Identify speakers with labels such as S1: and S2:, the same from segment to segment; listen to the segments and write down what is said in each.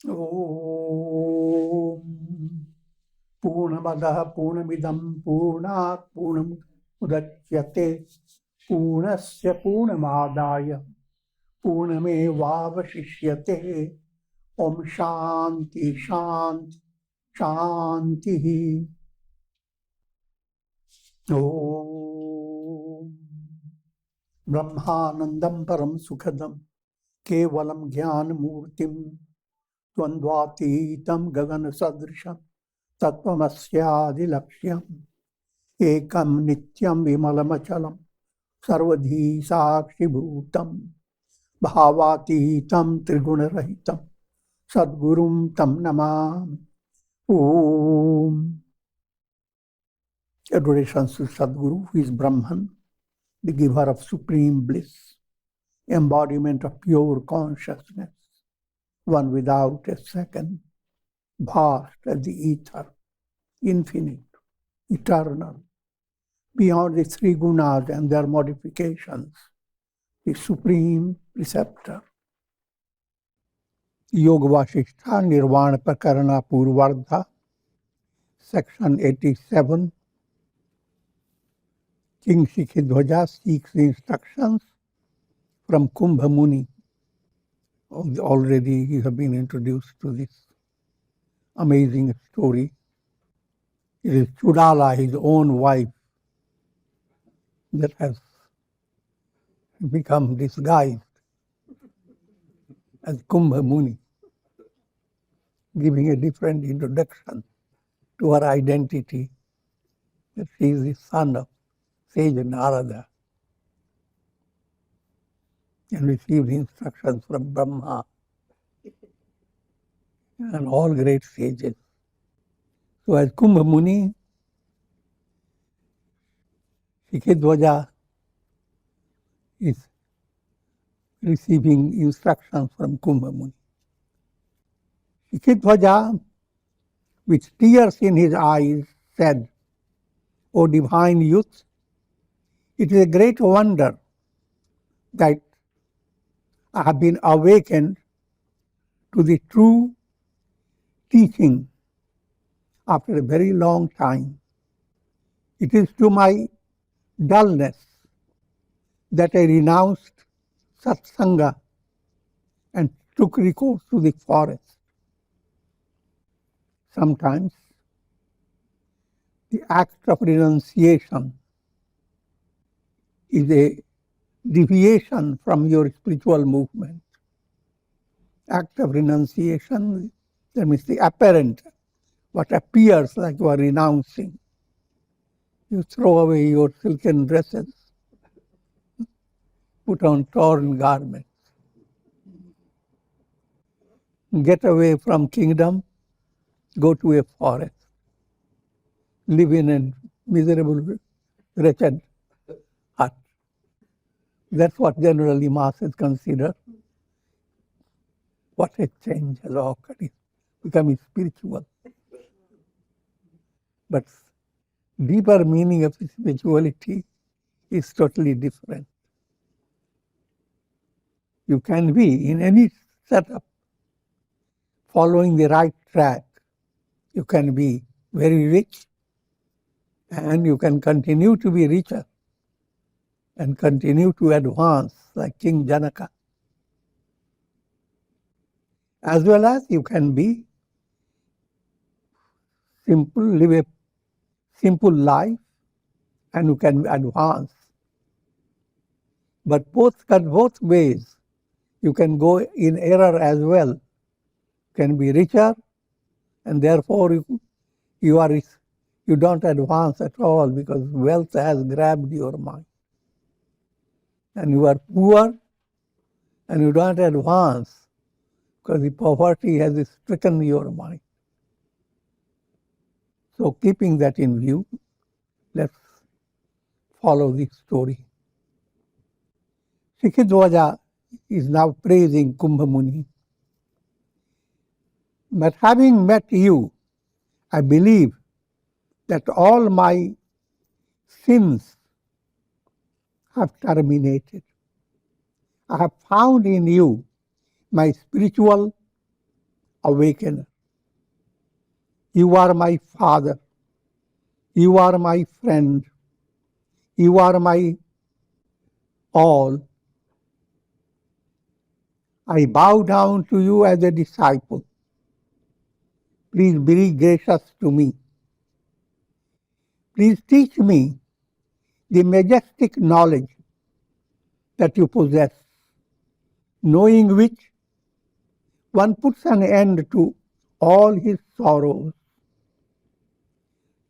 S1: Om Purnamadaha Purnamidam Purnat Purnamudachyate Purnasya Purnamadaya Purnamevavashishyate Om Shanti Shanti Shanti Om Brahmanandam Param Sukhadam Kevalam Jnana Murtim Dvandvatītam Gagana Sadrisham Tattvamasyaadilaksham Ekam Nityam Vimalamachalam Sarvadhi Sakshibhutam Bhavatītam Triguna-rahitam Sadgurum Tam Namami. Om. Adorations to Sadguru, who is Brahman, the giver of supreme bliss, embodiment of pure consciousness, one without a second, vast as the ether, infinite, eternal, beyond the three gunas and their modifications, the supreme preceptor. Yoga Vasishtha Nirvana Prakarana Purvardha, section 87. King Shikhidhwaja seeks instructions from Kumbha Muni. Already you have been introduced to this amazing story. It is Chudala, his own wife, that has become disguised as Kumbha Muni, giving a different introduction to her identity, that she is the son of sage Narada, and received instructions from Brahma and all great sages. So as Kumbha Muni, Shikhidhwaja is receiving instructions from Kumbha Muni. Shikhidhwaja, with tears in his eyes, said, "O divine youth, it is a great wonder that I have been awakened to the true teaching after a very long time. It is to my dullness that I renounced satsanga and took recourse to the forest. Sometimes the act of renunciation is a deviation from your spiritual movement. Act of renunciation, that means the apparent, what appears like you are renouncing. You throw away your silken dresses, put on torn garments, get away from kingdom, go to a forest, live in a miserable, wretched hut. That's what generally masses consider. What a change has occurred. It's becoming spiritual. But deeper meaning of spirituality is totally different. You can be in any setup following the right track. You can be very rich and you can continue to be richer and continue to advance like King Janaka. As well as you can be simple, live a simple life and you can advance. But both ways. You can go in error as well. You can be richer and therefore you don't advance at all because wealth has grabbed your mind. And you are poor and you don't advance because the poverty has stricken your mind. So keeping that in view, let's follow this story. Shikhidhwaja is now praising Kumbha Muni. But having met you, I believe that all my sins have terminated. I have found in you my spiritual awakener. You are my father. You are my friend. You are my all. I bow down to you as a disciple. Please be gracious to me. Please teach me the majestic knowledge that you possess, knowing which one puts an end to all his sorrows.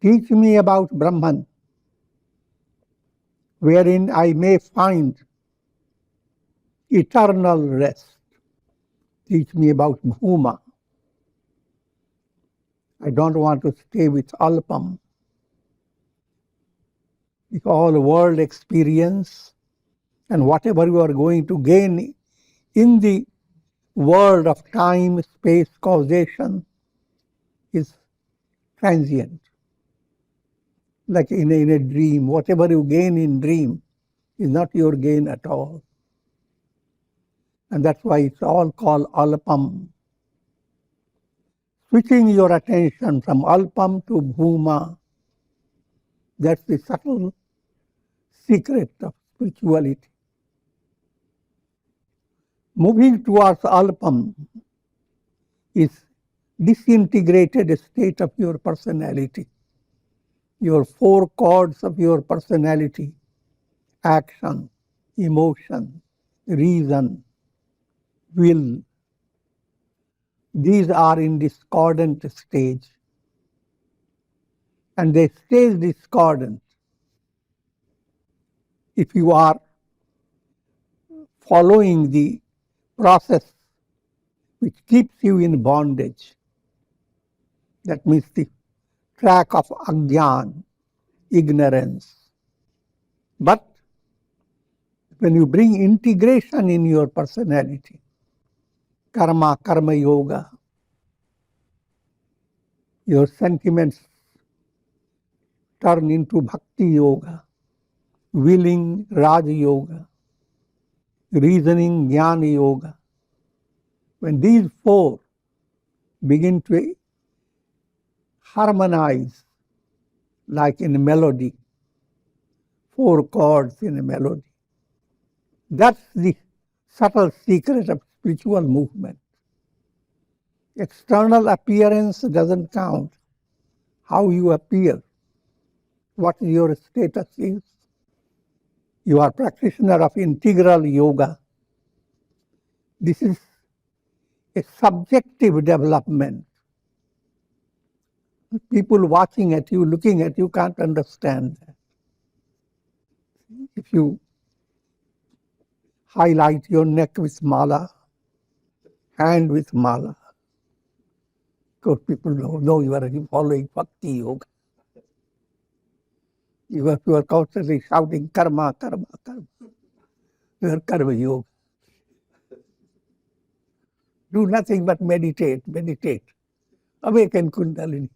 S1: Teach me about Brahman, wherein I may find eternal rest. Teach me about Bhuma. I don't want to stay with Alpam. With all world experience and whatever you are going to gain in the world of time, space, causation is transient. Like in a dream, whatever you gain in dream is not your gain at all. And that's why it's all called Alpam. Switching your attention from Alpam to Bhuma, that's the subtle secret of spirituality. Moving towards Alpam is disintegrated state of your personality. Your four chords of your personality, action, emotion, reason, will, these are in discordant stage. And they stay discordant if you are following the process which keeps you in bondage. That means the track of Agyan, ignorance. But when you bring integration in your personality, karma, karma yoga, your sentiments turn into bhakti yoga, willing Raja yoga, reasoning jnana yoga. When these four begin to harmonize like in a melody, four chords in a melody, that's the subtle secret of spiritual movement. External appearance doesn't count. How you appear, what your status is. You are practitioner of integral yoga. This is a subjective development. People watching at you, looking at you, can't understand that. If you highlight your neck with mala, hand with mala, because people know you are following bhakti yoga. You are constantly shouting karma, karma, karma. You are karma yoga. Do nothing but meditate, meditate. Awaken Kundalini.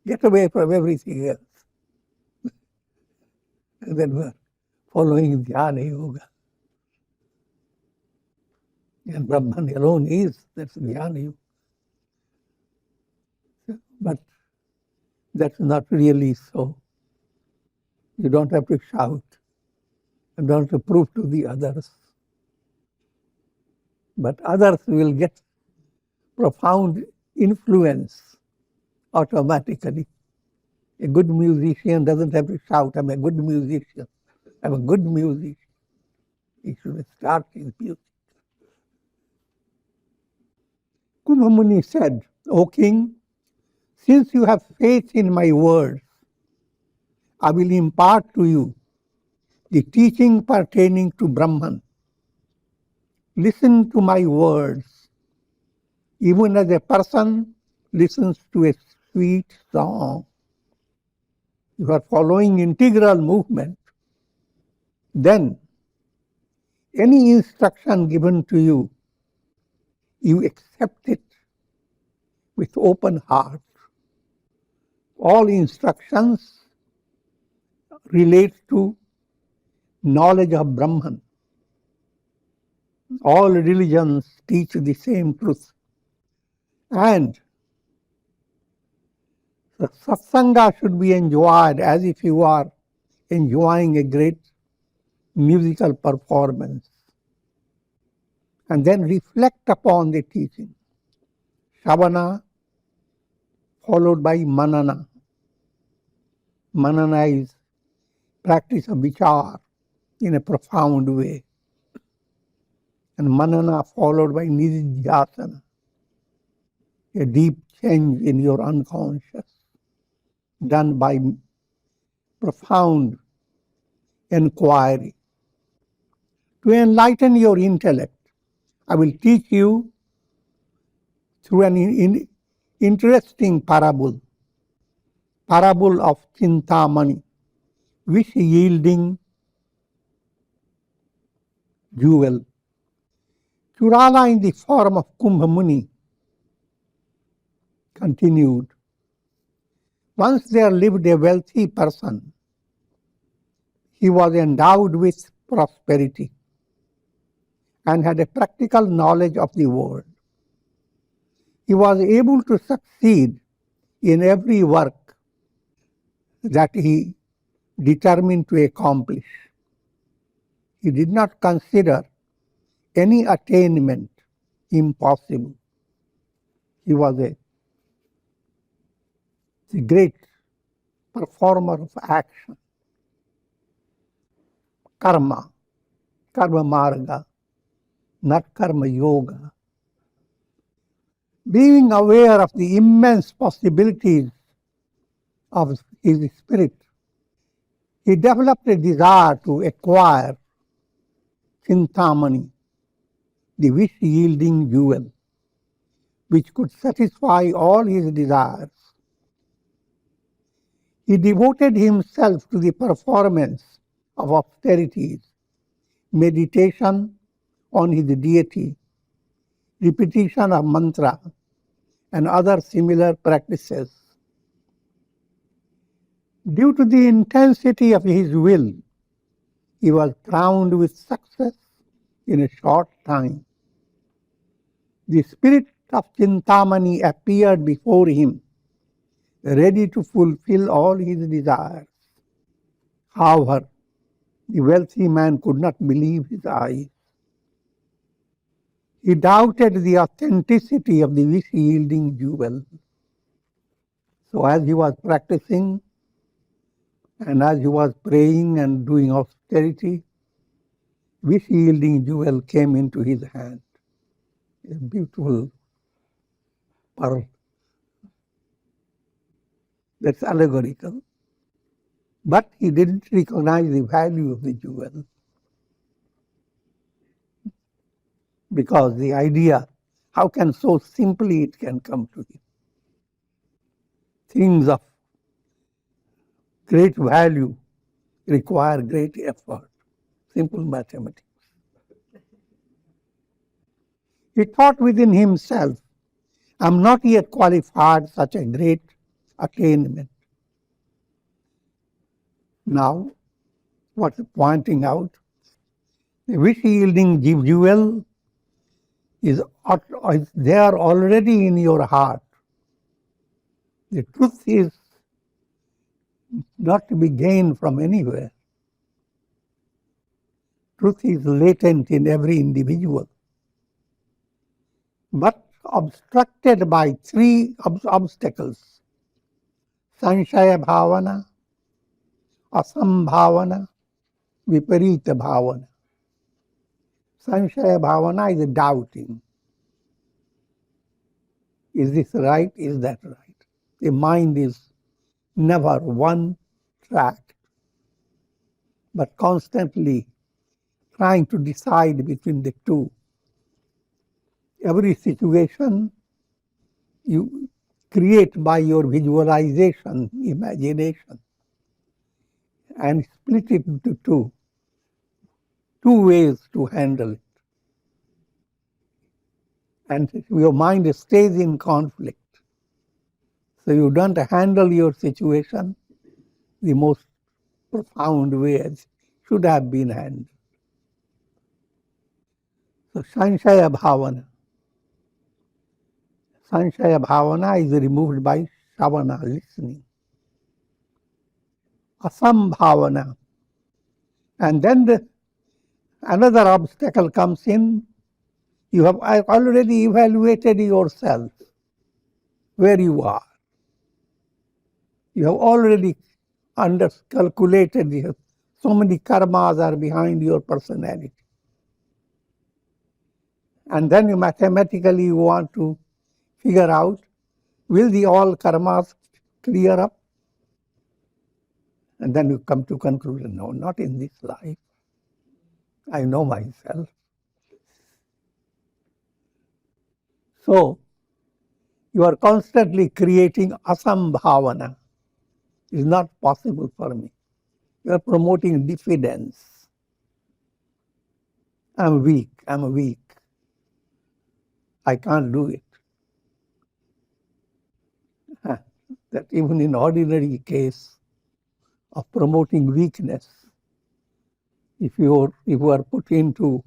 S1: Get away from everything else. And then we're following Dhyana Yoga. And Brahman alone is, that's Dhyana Yoga. But that's not really so. You don't have to shout. You don't have to prove to the others. But others will get profound influence automatically. A good musician doesn't have to shout, I'm a good musician. I'm a good musician. He should start his music. Kumbha Muni said, O king, since you have faith in my words, I will impart to you the teaching pertaining to Brahman. Listen to my words, even as a person listens to a sweet song. You are following integral movement. Then, any instruction given to you, you accept it with open heart. All instructions relate to knowledge of Brahman. All religions teach the same truth. And the satsanga should be enjoyed as if you are enjoying a great musical performance. And then reflect upon the teaching. Shravana followed by manana. Manana is practice of vichar in a profound way. And manana followed by nididhyasana, a deep change in your unconscious, done by profound inquiry. To enlighten your intellect, I will teach you through an interesting parable of Chintamani, wish yielding jewel. Churala in the form of Kumbha Muni continued. Once there lived a wealthy person. He was endowed with prosperity and had a practical knowledge of the world. He was able to succeed in every work that he determined to accomplish. He did not consider any attainment impossible. He was a great performer of action. Karma marga, not karma yoga. Being aware of the immense possibilities of his spirit, he developed a desire to acquire Chintamani, the wish-yielding jewel, which could satisfy all his desires. He devoted himself to the performance of austerities, meditation on his deity, repetition of mantra, and other similar practices. Due to the intensity of his will, he was crowned with success in a short time. The spirit of Chintamani appeared before him, ready to fulfill all his desires. However, the wealthy man could not believe his eyes. He doubted the authenticity of the wish-yielding jewel. So as he was practicing, and as he was praying and doing austerity, wish-yielding jewel came into his hand. A beautiful pearl. That's allegorical. But he didn't recognize the value of the jewel. Because the idea, how can so simply it can come to him? Things of great value require great effort. Simple mathematics. He thought within himself, I'm not yet qualified such a great attainment. Now, what's pointing out, the wish-yielding jewel is there already in your heart. The truth is not to be gained from anywhere. Truth is latent in every individual, but obstructed by three obstacles: sanshaya bhavana, asambhavana, viparita bhavana. Sanshaya bhavana is doubting. Is this right? Is that right? The mind is never one track, but constantly trying to decide between the two. Every situation you create by your visualization, imagination, and split it into two ways to handle it. And your mind stays in conflict. So you don't handle your situation the most profound way as should have been handled. So sanshaya bhavana. Sanshaya bhavana is removed by Shravana, listening. Asambhavana. And then another obstacle comes in. You have already evaluated yourself, where you are. You have already calculated so many karmas are behind your personality. And then you mathematically want to figure out, will the all karmas clear up? And then you come to conclusion, no, not in this life. I know myself. So, you are constantly creating asambhavana. It's not possible for me. You are promoting diffidence. I'm weak. I can't do it. That even in ordinary case of promoting weakness, if you are put into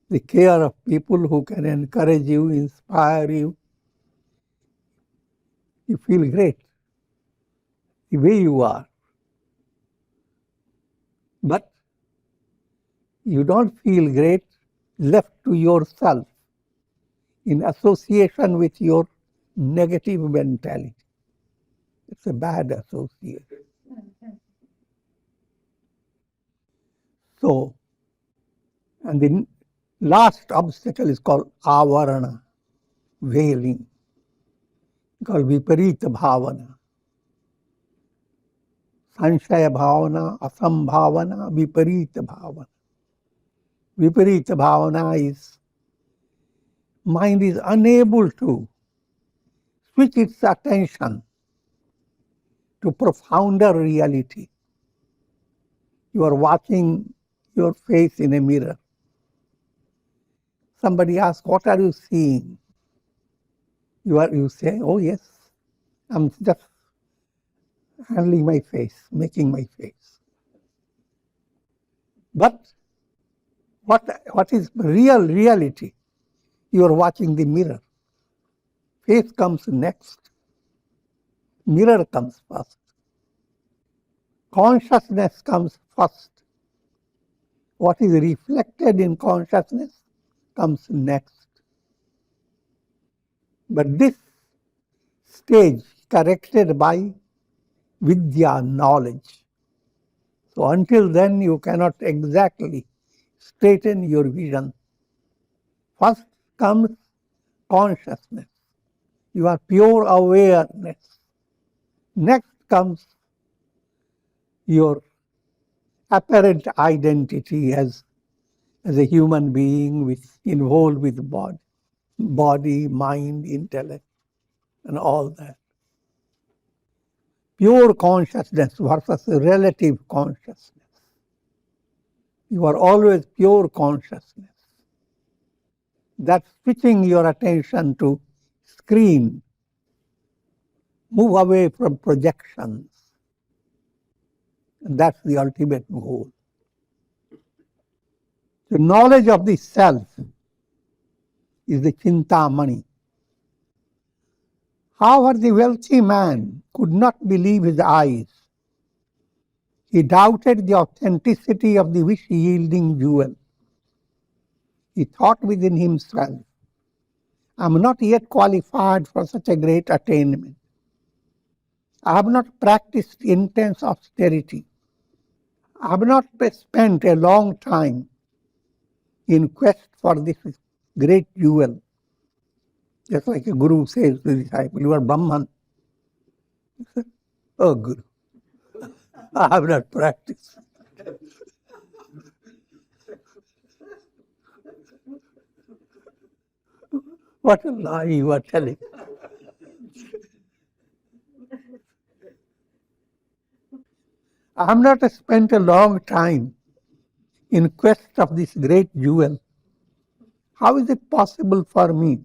S1: the care of people who can encourage you, inspire you, you feel great the way you are. But you don't feel great left to yourself in association with your negative mentality. It's a bad association. So, and the last obstacle is called avarana, veiling, called viparita bhavana. Sanshaya bhavana, asambhavana, viparita bhavana. Viparita bhavana is mind is unable to switch its attention to profounder reality. You are watching your face in a mirror. Somebody asks, what are you seeing? You say, oh yes, I'm just handling my face, making my face. But what is real reality? You are watching the mirror. Face comes next. Mirror comes first. Consciousness comes first. What is reflected in consciousness comes next. But this stage corrected by vidya, knowledge. So until then you cannot exactly straighten your vision. First comes consciousness. You are pure awareness. Next comes your apparent identity as a human being involved with body, mind, intellect, and all that. Pure consciousness versus relative consciousness. You are always pure consciousness. That's switching your attention to screen. Move away from projections. And that's the ultimate goal. The knowledge of the self is the chintamani. However, the wealthy man could not believe his eyes. He doubted the authenticity of the wish-yielding jewel. He thought within himself, I am not yet qualified for such a great attainment. I have not practiced intense austerity. I have not spent a long time in quest for this great jewel. Just like a guru says to the disciple, you are Brahman. He said, oh, Guru, I have not practiced. What a lie you are telling. I have not spent a long time in quest of this great jewel. How is it possible for me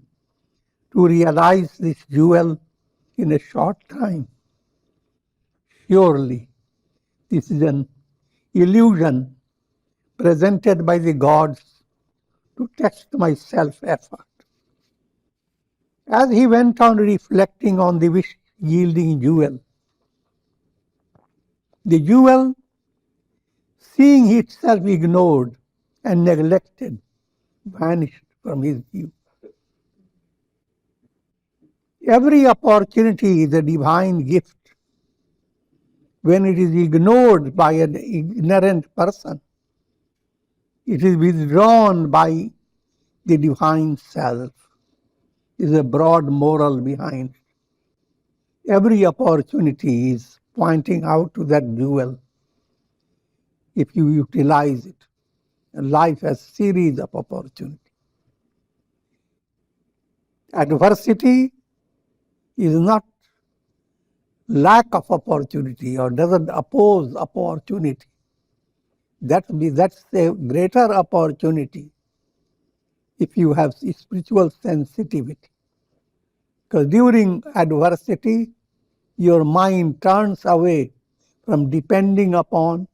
S1: to realize this jewel in a short time? Surely, this is an illusion presented by the gods to test my self-effort. As he went on reflecting on the wish-yielding jewel, the jewel, seeing itself ignored and neglected, vanished from his view. Every opportunity is a divine gift. When it is ignored by an ignorant person, it is withdrawn by the divine self. There is a broad moral behind it. Every opportunity is pointing out to that jewel if you utilize it. And life has a series of opportunities. Adversity is not lack of opportunity or doesn't oppose opportunity. That's a greater opportunity if you have spiritual sensitivity. Because during adversity, your mind turns away from depending upon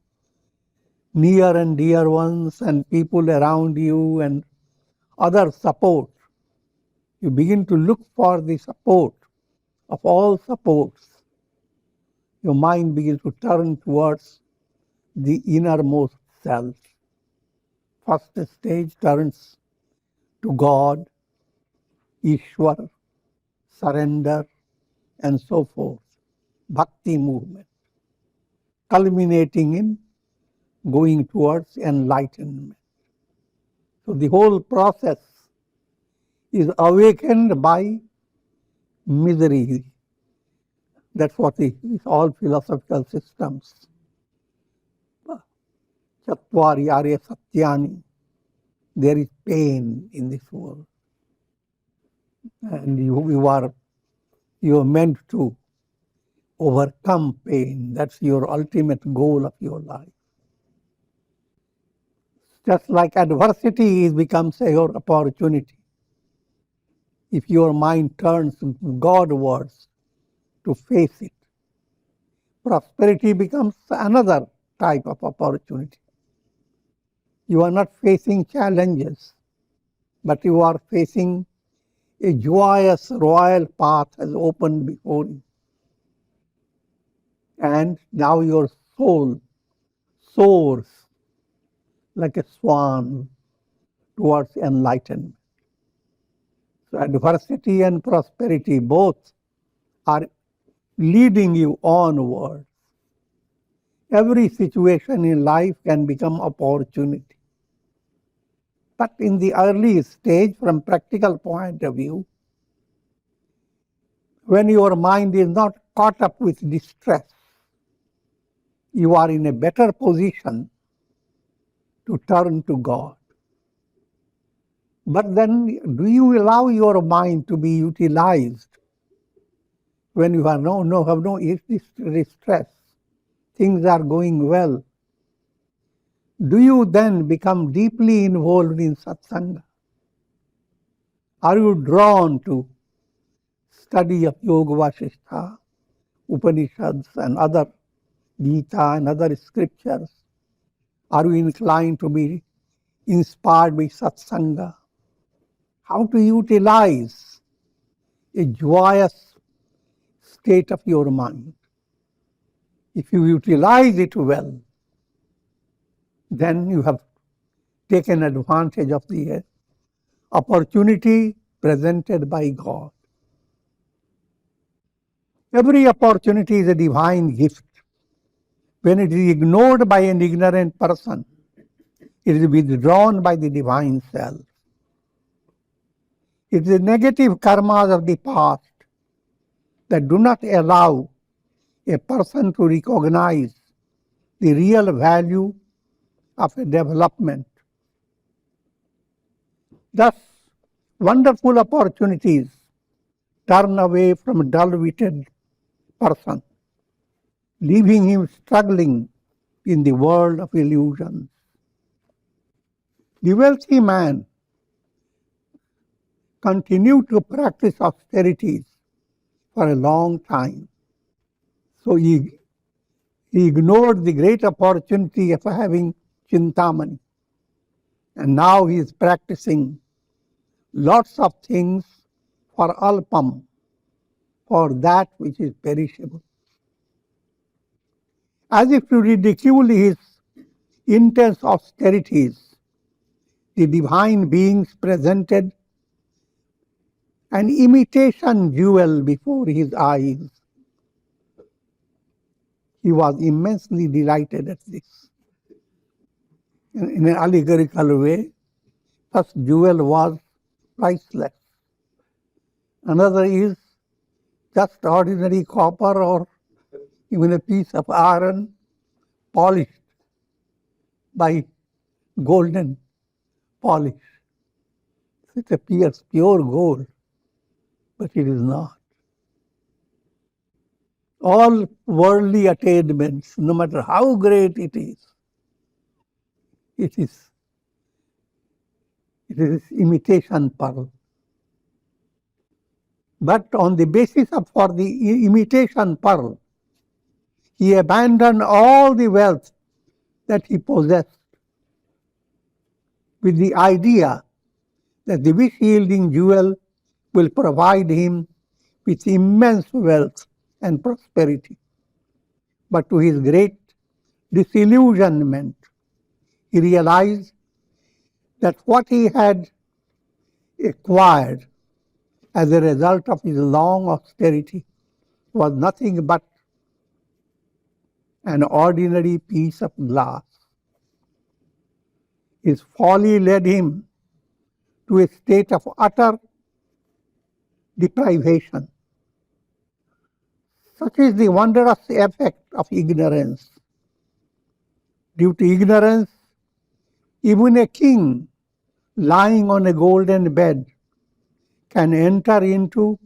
S1: near and dear ones and people around you and other support. You begin to look for the support of all supports. Your mind begins to turn towards the innermost self. First stage turns to God, Ishwar, surrender, and so forth. Bhakti movement, culminating in going towards enlightenment. So the whole process is awakened by misery. That's what all philosophical systems. Chatvari Arya Satyani. There is pain in this world. And you are meant to overcome pain. That's your ultimate goal of your life. Just like adversity becomes your opportunity. If your mind turns Godwards to face it, prosperity becomes another type of opportunity. You are not facing challenges, but you are facing a joyous royal path has opened before you. And now your soul soars like a swan towards enlightenment. So adversity and prosperity both are leading you onwards. Every situation in life can become opportunity. But in the early stage, from practical point of view, when your mind is not caught up with distress, you are in a better position to turn to God. But then, do you allow your mind to be utilized when you have no distress? Things are going well. Do you then become deeply involved in satsanga? Are you drawn to study of Yoga Vasishtha, Upanishads and other Gita and other scriptures? Are you inclined to be inspired by satsanga? How to utilize a joyous state of your mind? If you utilize it well, then you have taken advantage of the opportunity presented by God. Every opportunity is a divine gift. When it is ignored by an ignorant person, it is withdrawn by the divine self. It is the negative karmas of the past that do not allow a person to recognize the real value of a development. Thus, wonderful opportunities turn away from a dull-witted person, leaving him struggling in the world of illusions. The wealthy man continued to practice austerities for a long time. So he ignored the great opportunity of having Chintamani. And now he is practicing lots of things for alpam, for that which is perishable. As if to ridicule his intense austerities, the divine beings presented an imitation jewel before his eyes. He was immensely delighted at this. In an allegorical way, first jewel was priceless. Another is just ordinary copper or even a piece of iron polished by golden polish. It appears pure gold, but it is not. All worldly attainments, no matter how great it is imitation pearl. But on the basis of for the imitation pearl, he abandoned all the wealth that he possessed with the idea that the wish-yielding jewel will provide him with immense wealth and prosperity. But to his great disillusionment, he realized that what he had acquired as a result of his long austerity was nothing but an ordinary piece of glass. His folly led him to a state of utter deprivation. Such is the wondrous effect of ignorance. Due to ignorance, even a king lying on a golden bed can enter into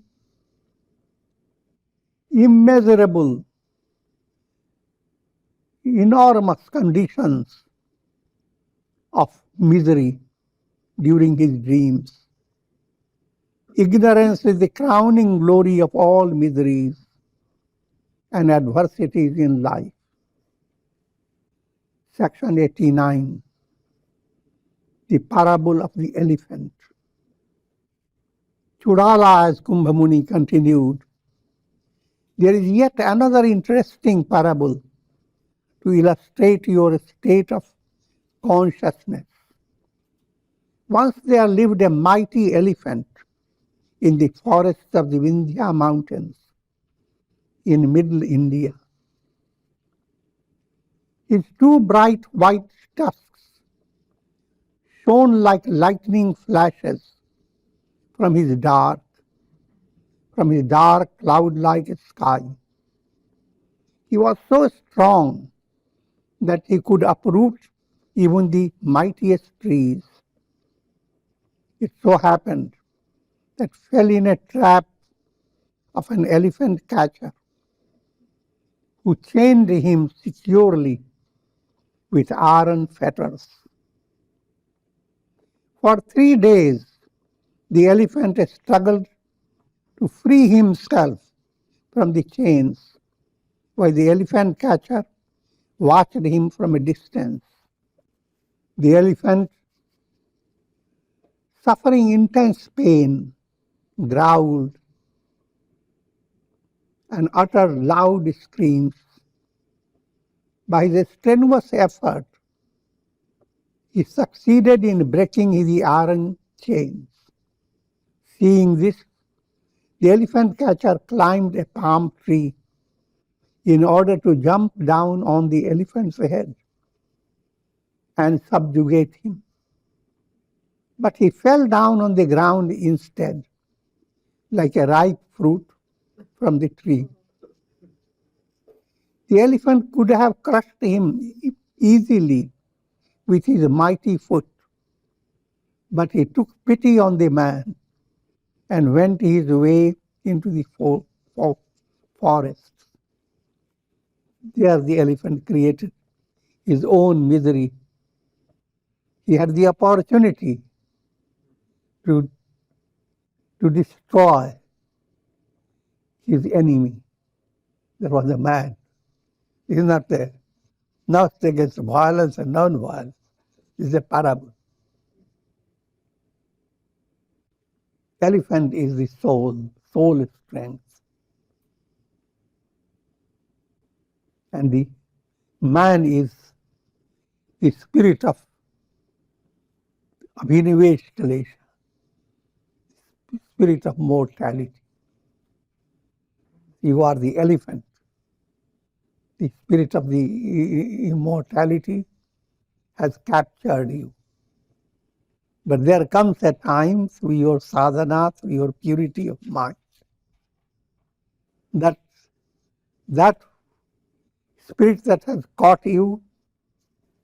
S1: immeasurable, enormous conditions of misery during his dreams. Ignorance is the crowning glory of all miseries and adversities in life. Section 89, the parable of the elephant. Chudala, as Kumbhamuni continued, there is yet another interesting parable to illustrate your state of consciousness. Once there lived a mighty elephant in the forests of the Vindhya mountains in middle India. His two bright white tusks shone like lightning flashes from his dark cloud-like sky. He was so strong that he could uproot even the mightiest trees. It so happened that fell in a trap of an elephant catcher who chained him securely with iron fetters. For 3 days, the elephant struggled to free himself from the chains, while the elephant catcher watched him from a distance. The elephant, suffering intense pain, growled and uttered loud screams. By his strenuous effort, he succeeded in breaking the iron chains. Seeing this, the elephant catcher climbed a palm tree in order to jump down on the elephant's head and subjugate him. But he fell down on the ground instead, like a ripe fruit from the tree. The elephant could have crushed him easily with his mighty foot, but he took pity on the man and went his way into the forest. There the elephant created his own misery. He had the opportunity to destroy his enemy. There was a man. He is not there. Not against violence and non-violence. This is a parable. Elephant is the soul strength. And the man is the spirit of Abhiniveshkalesha, spirit of mortality. You are the elephant. The spirit of the immortality has captured you. But there comes a time through your sadhana, through your purity of mind, that spirit that has caught you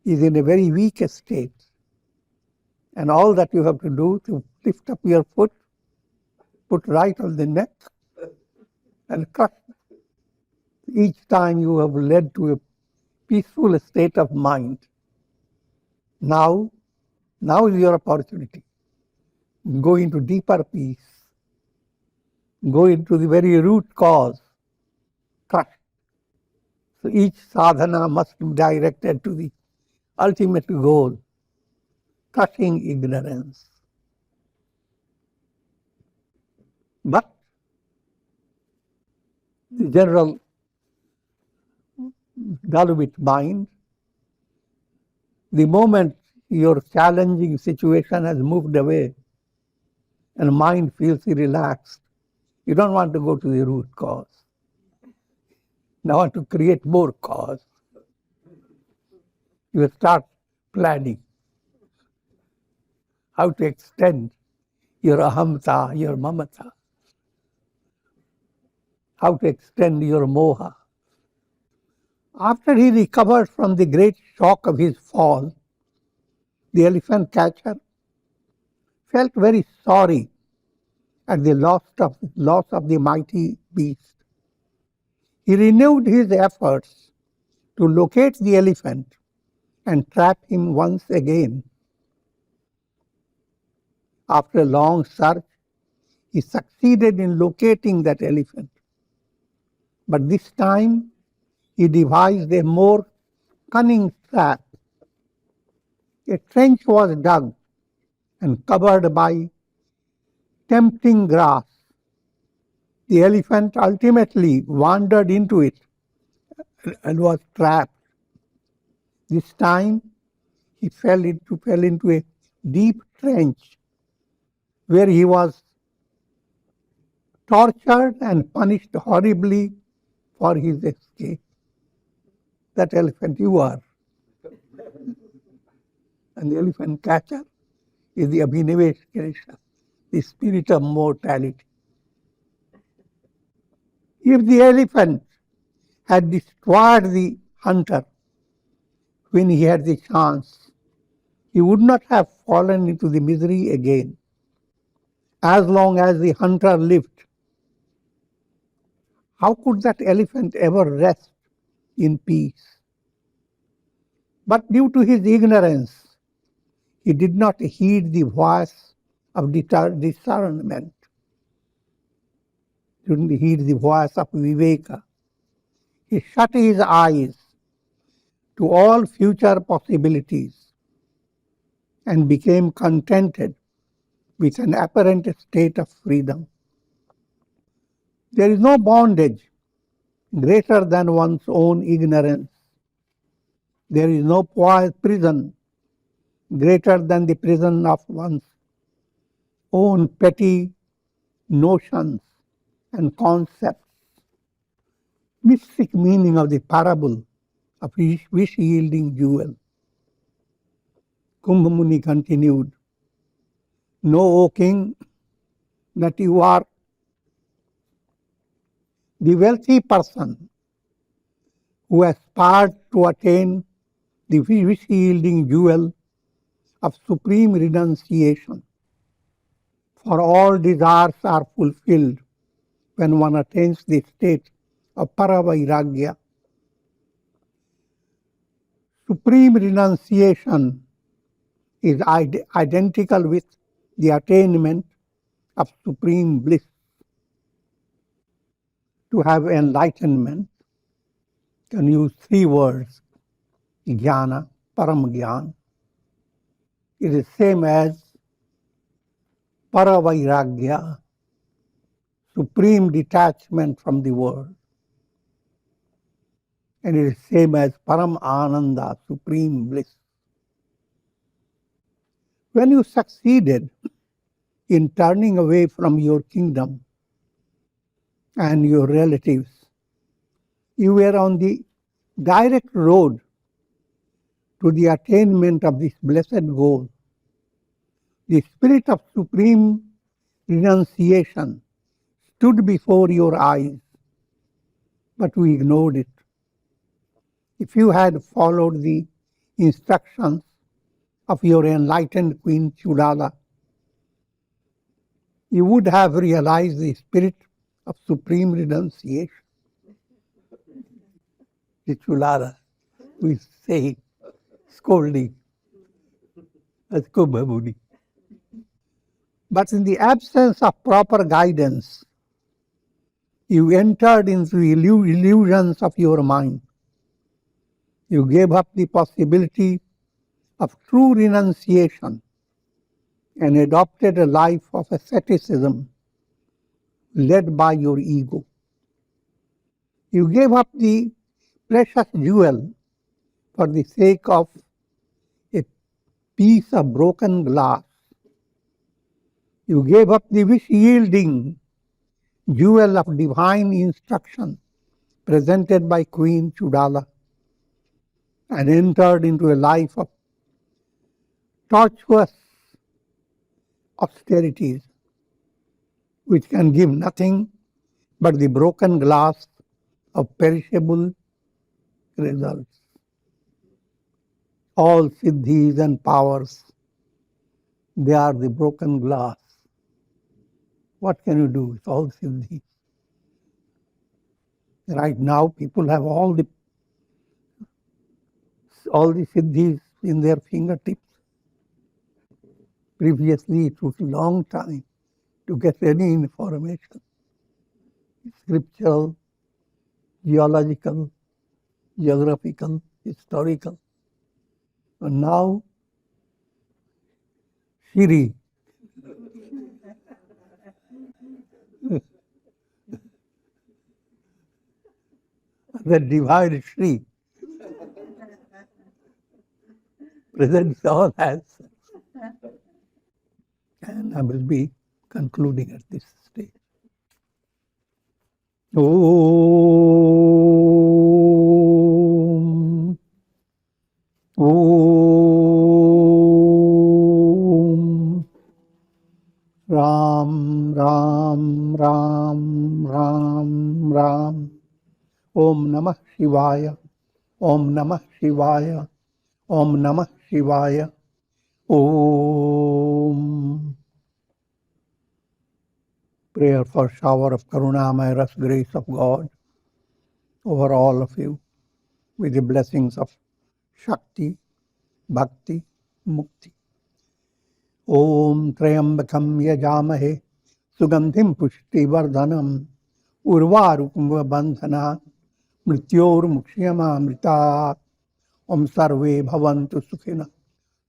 S1: is in a very weak state. And all that you have to do to lift up your foot, put right on the neck, and crush. Each time you have led to a peaceful state of mind. Now is your opportunity. Go into deeper peace. Go into the very root cause. Crush. So each sadhana must be directed to the ultimate goal, crushing ignorance. But the general Dalvit mind, the moment your challenging situation has moved away and mind feels relaxed, you don't want to go to the root cause. Now want to create more cause. You start planning how to extend your ahamta, your mamata, how to extend your moha. After he recovered from the great shock of his fall, the elephant catcher felt very sorry at the loss of the mighty beast. He renewed his efforts to locate the elephant and trap him once again. After a long search, he succeeded in locating that elephant. But this time, he devised a more cunning trap. A trench was dug and covered by tempting grass. The elephant ultimately wandered into it and was trapped. This time, he fell into a deep trench where he was tortured and punished horribly for his escape. That elephant you are. And the elephant catcher is the Abhiniveshkalesha, the spirit of mortality. If the elephant had destroyed the hunter when he had the chance, he would not have fallen into the misery again. As long as the hunter lived, how could that elephant ever rest in peace? But due to his ignorance, he did not heed the voice of discernment. He didn't heed the voice of Viveka. He shut his eyes to all future possibilities and became contented with an apparent state of freedom. There is no bondage greater than one's own ignorance. There is no prison greater than the prison of one's own petty notions and concepts. Mystic meaning of the parable of wish-yielding jewel. Kumbhamuni continued, "Know, O king, that you are the wealthy person who aspired to attain the wish-yielding jewel of supreme renunciation. For all desires are fulfilled when one attains the state of paravairagya. Supreme renunciation is identical with the attainment of supreme bliss. To have enlightenment, can use three words: jnana, param jnana. It is same as Paravairagya, supreme detachment from the world. And it is same as Param Ananda, supreme bliss. When you succeeded in turning away from your kingdom and your relatives, you were on the direct road to the attainment of this blessed goal. The spirit of supreme renunciation stood before your eyes, but we ignored it. If you had followed the instructions of your enlightened Queen Chudala, you would have realized the spirit of supreme renunciation. The Chudala, who is saying, scolding, as Kumbhabuni. But in the absence of proper guidance, you entered into illusions of your mind. You gave up the possibility of true renunciation and adopted a life of asceticism led by your ego. You gave up the precious jewel for the sake of a piece of broken glass. You gave up the wish-yielding jewel of divine instruction presented by Queen Chudala and entered into a life of tortuous austerities which can give nothing but the broken glass of perishable results. All siddhis and powers, they are the broken glass. What can you do with all siddhis? Right now, people have all the siddhis in their fingertips. Previously, it took a long time to get any information. Scriptural, geological, geographical, historical. And now, Shri. The divine Shri presents all answers. And I will be concluding at this stage. Om. Om. Ram, Ram, Ram, Ram, Ram. Om Namah Shivaya. Om Namah Shivaya. Om Namah Shivaya. Om. Prayer for shower of Karunamayas grace of God over all of you with the blessings of Shakti, Bhakti, Mukti. Om Trayambakam Yajamahe Sugandhim Pushti Vardhanam Urvarukum Bandhana Mrityor Mukshiyama Mritat. Om Sarve Bhavantu Sukhina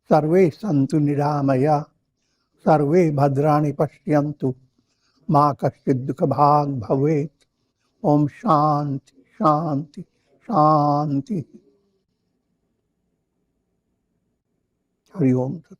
S1: Sarve Santu Niramaya Sarve Bhadrani Pashyantu Ma Kashchid Dukha Bhag Bhavet. Om Shanti, Shanti, Shanti. Hari Om Tat.